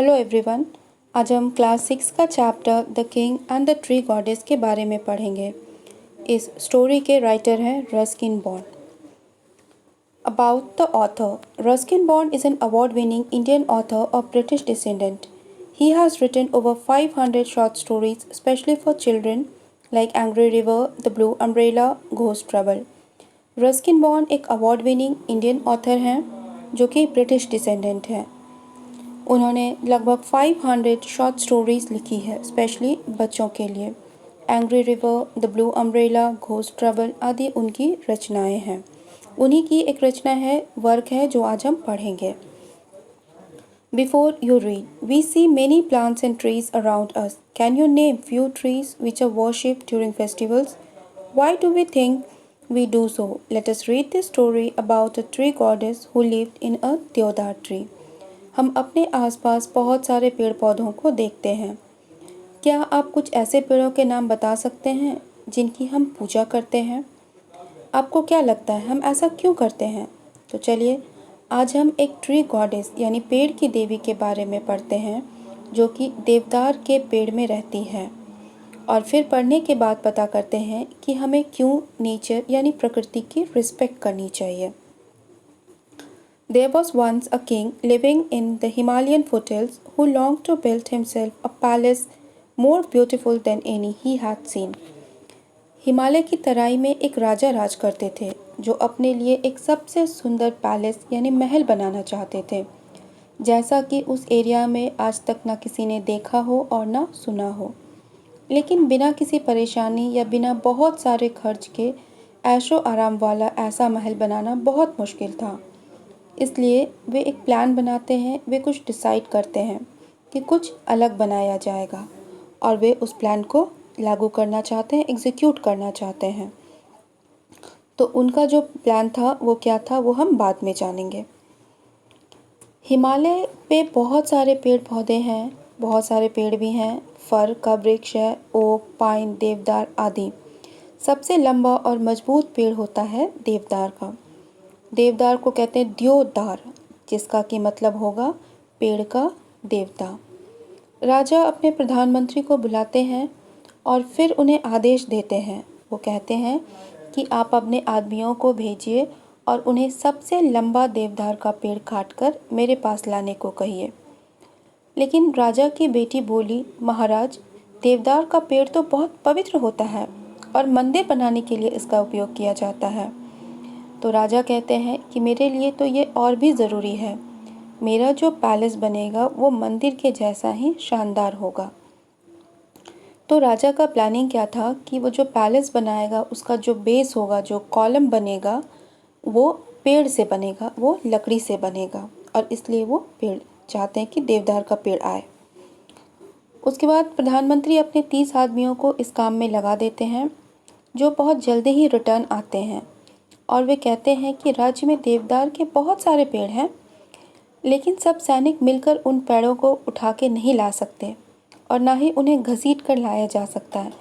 Hello everyone. आज हम class 6 का chapter the king and the tree goddess के बारे में पढ़ेंगे। इस स्टोरी के राइटर हैं Ruskin bond. About the author, Ruskin bond is an award winning Indian author of British descendant. He has written over 500 short stories, especially for children, like Angry River, The Blue Umbrella, Ghost Trouble. Ruskin bond एक award winning Indian author हैं जो कि British descendant हैं। उन्होंने लगभग 500 short stories लिखी है, specially बच्चों के लिए। Angry river, the blue umbrella, ghost trouble आदि उनकी रचनाएं हैं। उन्हीं की एक रचना है, वर्क है जो आज हम पढ़ेंगे। Before you read, we see many plants and trees around us. Can you name few trees which are worshipped during festivals? Why do we think we do so? Let us read this story about a tree goddess who lived in a deodar tree. हम अपने आसपास बहुत सारे पेड़ पौधों को देखते हैं। क्या आप कुछ ऐसे पेड़ों के नाम बता सकते हैं जिनकी हम पूजा करते हैं? आपको क्या लगता है हम ऐसा क्यों करते हैं? तो चलिए आज हम एक ट्री गॉडेस यानी पेड़ की देवी के बारे में पढ़ते हैं जो कि देवदार के पेड़ में रहती है, और फिर पढ़ने के बाद पता करते हैं कि हमें क्यों नेचर यानी प्रकृति की रिस्पेक्ट करनी चाहिए। There was once a king living in the Himalayan foothills who longed to build himself a palace more beautiful than any he had seen. Himalaya की तराई में एक राजा राज करते थे जो अपने लिए एक सबसे सुंदर पैलेस यानी महल बनाना चाहते थे, जैसा कि उस एरिया में आज तक ना किसी ने देखा हो और ना सुना हो। लेकिन बिना किसी परेशानी या बिना बहुत सारे खर्च के ऐशो आराम वाला ऐसा महल बनाना बहुत मुश्किल था। इसलिए वे एक प्लान बनाते हैं, वे कुछ डिसाइड करते हैं कि कुछ अलग बनाया जाएगा और वे उस प्लान को लागू करना चाहते हैं, एग्जीक्यूट करना चाहते हैं। तो उनका जो प्लान था वो क्या था वो हम बाद में जानेंगे। हिमालय पे बहुत सारे पेड़ पौधे हैं, बहुत सारे पेड़ भी हैं। फर का वृक्ष है, ओक, पाइन, देवदार आदि। सबसे लंबा और मजबूत पेड़ होता है देवदार का। देवदार को कहते हैं द्योदार, जिसका कि मतलब होगा पेड़ का देवता। राजा अपने प्रधानमंत्री को बुलाते हैं और फिर उन्हें आदेश देते हैं। वो कहते हैं कि आप अपने आदमियों को भेजिए और उन्हें सबसे लंबा देवदार का पेड़ काटकर मेरे पास लाने को कहिए। लेकिन राजा की बेटी बोली, महाराज, देवदार का पेड़ तो बहुत पवित्र होता है और मंदिर बनाने के लिए इसका उपयोग किया जाता है। तो राजा कहते हैं कि मेरे लिए तो ये और भी ज़रूरी है। मेरा जो पैलेस बनेगा वो मंदिर के जैसा ही शानदार होगा। तो राजा का प्लानिंग क्या था कि वो जो पैलेस बनाएगा उसका जो बेस होगा, जो कॉलम बनेगा, वो पेड़ से बनेगा, वो लकड़ी से बनेगा, और इसलिए वो पेड़ चाहते हैं कि देवदार का पेड़ आए। उसके बाद प्रधानमंत्री अपने 30 आदमियों को इस काम में लगा देते हैं, जो बहुत जल्दी ही रिटर्न आते हैं और वे कहते हैं कि राज्य में देवदार के बहुत सारे पेड़ हैं, लेकिन सब सैनिक मिलकर उन पेड़ों को उठा के नहीं ला सकते और ना ही उन्हें घसीट कर लाया जा सकता है,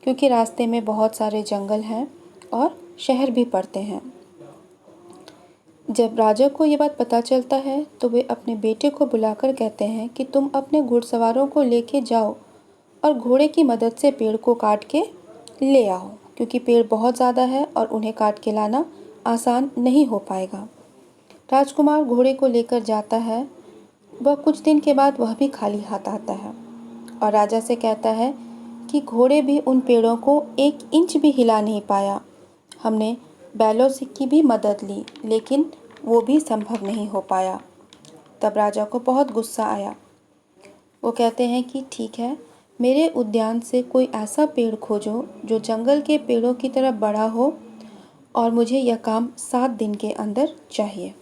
क्योंकि रास्ते में बहुत सारे जंगल हैं और शहर भी पड़ते हैं। जब राजा को ये बात पता चलता है तो वे अपने बेटे को बुलाकर कहते हैं कि तुम अपने घुड़सवारों को लेके जाओ और घोड़े की मदद से पेड़ को काट के ले आओ, क्योंकि पेड़ बहुत ज़्यादा है और उन्हें काट के लाना आसान नहीं हो पाएगा। राजकुमार घोड़े को लेकर जाता है। वह कुछ दिन के बाद वह भी खाली हाथ आता है और राजा से कहता है कि घोड़े भी उन पेड़ों को 1 इंच भी हिला नहीं पाया। हमने बैलों से की भी मदद ली, लेकिन वो भी संभव नहीं हो पाया। तब राजा को बहुत गुस्सा आया। वो कहते हैं कि ठीक है, मेरे उद्यान से कोई ऐसा पेड़ खोजो जो जंगल के पेड़ों की तरह बड़ा हो, और मुझे यह काम 7 दिन के अंदर चाहिए।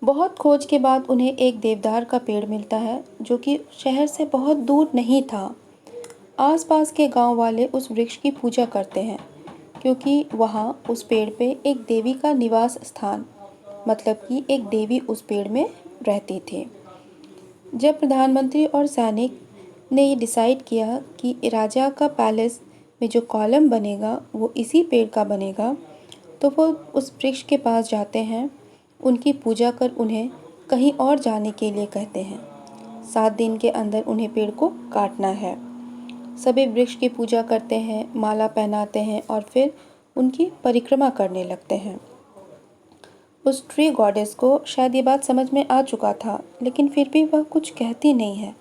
बहुत खोज के बाद उन्हें एक देवदार का पेड़ मिलता है जो कि शहर से बहुत दूर नहीं था। आसपास के गांव वाले उस वृक्ष की पूजा करते हैं, क्योंकि वहाँ उस पेड़ पे एक देवी का निवास स्थान, मतलब कि एक देवी उस पेड़ में रहती थी। जब प्रधानमंत्री और सैनिक ने ये डिसाइड किया कि राजा का पैलेस में जो कॉलम बनेगा वो इसी पेड़ का बनेगा, तो वो उस वृक्ष के पास जाते हैं, उनकी पूजा कर उन्हें कहीं और जाने के लिए कहते हैं। 7 दिन के अंदर उन्हें पेड़ को काटना है। सभी वृक्ष की पूजा करते हैं, माला पहनाते हैं और फिर उनकी परिक्रमा करने लगते हैं। उस ट्री गॉडेस को शायद ये बात समझ में आ चुका था, लेकिन फिर भी वह कुछ कहती नहीं है।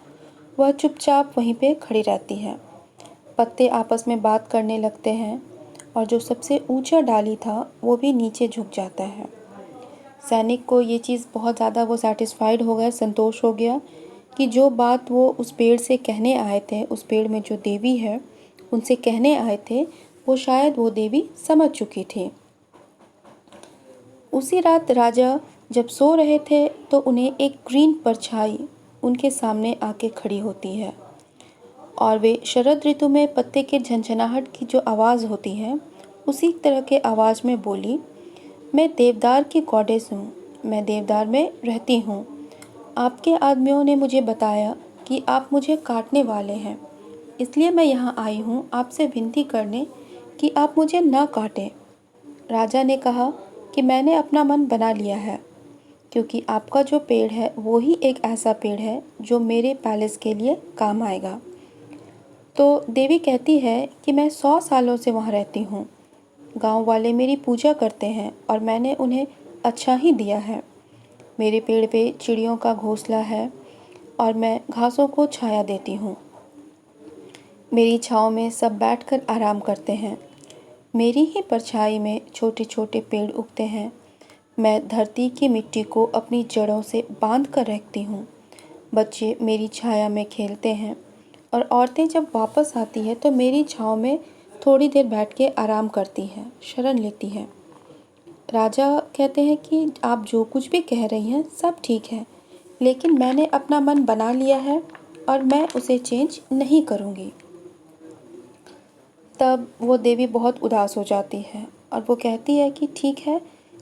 वह चुपचाप वहीं पे खड़ी रहती है। पत्ते आपस में बात करने लगते हैं और जो सबसे ऊंचा डाली था वो भी नीचे झुक जाता है। सैनिक को ये चीज़ बहुत ज़्यादा वो सेटिस्फाइड हो गया, संतोष हो गया कि जो बात वो उस पेड़ से कहने आए थे, उस पेड़ में जो देवी है उनसे कहने आए थे, वो शायद वो देवी समझ चुकी थी। उसी रात राजा जब सो रहे थे तो उन्हें एक ग्रीन परछाई उनके सामने आके खड़ी होती है और वे शरद ऋतु में पत्ते के झंझनाहट की जो आवाज़ होती है उसी तरह के आवाज़ में बोली, मैं देवदार की गॉडेस हूँ, मैं देवदार में रहती हूँ। आपके आदमियों ने मुझे बताया कि आप मुझे काटने वाले हैं, इसलिए मैं यहाँ आई हूँ आपसे विनती करने कि आप मुझे ना काटें। राजा ने कहा कि मैंने अपना मन बना लिया है, क्योंकि आपका जो पेड़ है वो ही एक ऐसा पेड़ है जो मेरे पैलेस के लिए काम आएगा। तो देवी कहती है कि मैं 100 सालों से वहाँ रहती हूँ। गांव वाले मेरी पूजा करते हैं और मैंने उन्हें अच्छा ही दिया है। मेरे पेड़ पे चिड़ियों का घोंसला है और मैं घासों को छाया देती हूँ। मेरी छाँव में सब बैठकर आराम करते हैं। मेरी ही परछाई में छोटे छोटे पेड़ उगते हैं। मैं धरती की मिट्टी को अपनी जड़ों से बांध कर रखती हूँ। बच्चे मेरी छाया में खेलते हैं और औरतें जब वापस आती है तो मेरी छाँव में थोड़ी देर बैठ के आराम करती हैं, शरण लेती हैं। राजा कहते हैं कि आप जो कुछ भी कह रही हैं सब ठीक है, लेकिन मैंने अपना मन बना लिया है और मैं उसे चेंज नहीं करूँगी। तब वो देवी बहुत उदास हो जाती है और वो कहती है कि ठीक है,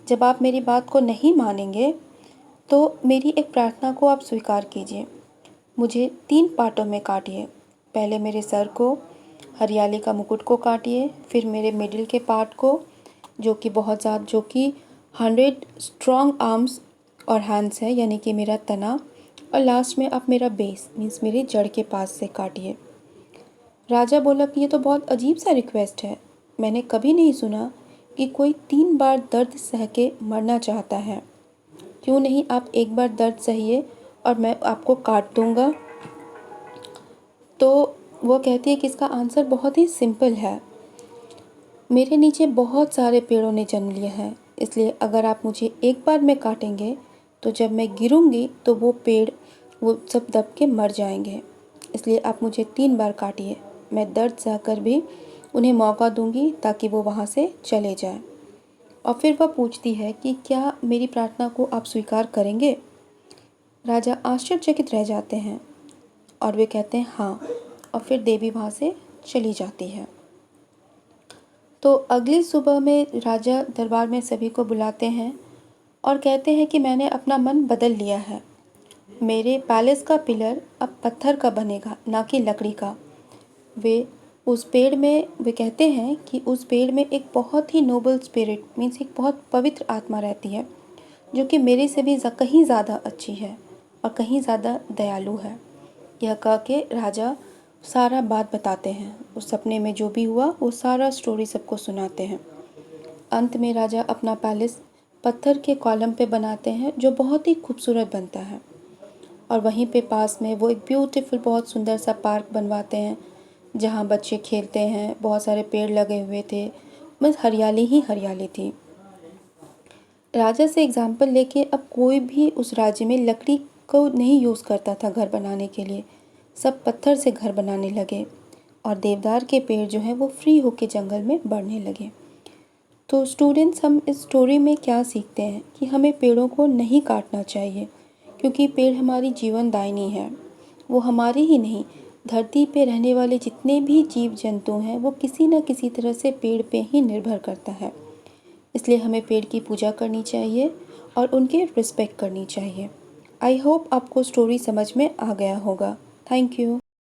जब आप मेरी बात को नहीं मानेंगे तो मेरी एक प्रार्थना को आप स्वीकार कीजिए। मुझे 3 पार्टों में काटिए। पहले मेरे सर को, हरियाली का मुकुट को काटिए, फिर मेरे मिडिल के पार्ट को जो कि 100 स्ट्रॉन्ग आर्म्स और हैंड्स है, यानी कि मेरा तना, और लास्ट में आप मेरा बेस मीन्स मेरी जड़ के पास से काटिए। राजा बोला कि ये तो बहुत अजीब सा रिक्वेस्ट है। मैंने कभी नहीं सुना कि कोई 3 बार दर्द सह के मरना चाहता है। क्यों नहीं आप एक बार दर्द सहिए और मैं आपको काट दूंगा। तो वो कहती है कि इसका आंसर बहुत ही सिंपल है। मेरे नीचे बहुत सारे पेड़ों ने जन्म लिया है, इसलिए अगर आप मुझे एक बार में काटेंगे तो जब मैं गिरूंगी तो वो पेड़ वो सब दब के मर जाएंगे। इसलिए आप मुझे 3 बार काटिए। मैं दर्द सहकर भी उन्हें मौका दूंगी ताकि वो वहाँ से चले जाएं। और फिर वह पूछती है कि क्या मेरी प्रार्थना को आप स्वीकार करेंगे। राजा आश्चर्यचकित रह जाते हैं और वे कहते हैं हाँ, और फिर देवी वहाँ से चली जाती है। तो अगली सुबह में राजा दरबार में सभी को बुलाते हैं और कहते हैं कि मैंने अपना मन बदल लिया है। मेरे पैलेस का पिलर अब पत्थर का बनेगा, ना कि लकड़ी का। वे कहते हैं कि उस पेड़ में एक बहुत ही नोबल स्पिरिट मीन्स एक बहुत पवित्र आत्मा रहती है, जो कि मेरे से भी कहीं ज़्यादा अच्छी है और कहीं ज़्यादा दयालु है। यह कह के राजा सारा बात बताते हैं। उस सपने में जो भी हुआ वो सारा स्टोरी सबको सुनाते हैं। अंत में राजा अपना पैलेस पत्थर के कॉलम पे बनाते हैं, जो बहुत ही खूबसूरत बनता है। और वहीं पे पास में वो एक ब्यूटीफुल बहुत सुंदर सा पार्क बनवाते हैं, जहाँ बच्चे खेलते हैं। बहुत सारे पेड़ लगे हुए थे, बस हरियाली ही हरियाली थी। राजा से एग्जाम्पल लेके अब कोई भी उस राज्य में लकड़ी को नहीं यूज़ करता था घर बनाने के लिए। सब पत्थर से घर बनाने लगे और देवदार के पेड़ जो हैं वो फ्री होके जंगल में बढ़ने लगे। तो स्टूडेंट्स, हम इस स्टोरी में क्या सीखते हैं कि हमें पेड़ों को नहीं काटना चाहिए, क्योंकि पेड़ हमारी जीवनदायिनी है। वो हमारी ही नहीं, धरती पे रहने वाले जितने भी जीव जंतु हैं वो किसी न किसी तरह से पेड़ पे ही निर्भर करता है। इसलिए हमें पेड़ की पूजा करनी चाहिए और उनके रिस्पेक्ट करनी चाहिए। आई होप आपको स्टोरी समझ में आ गया होगा। Thank you.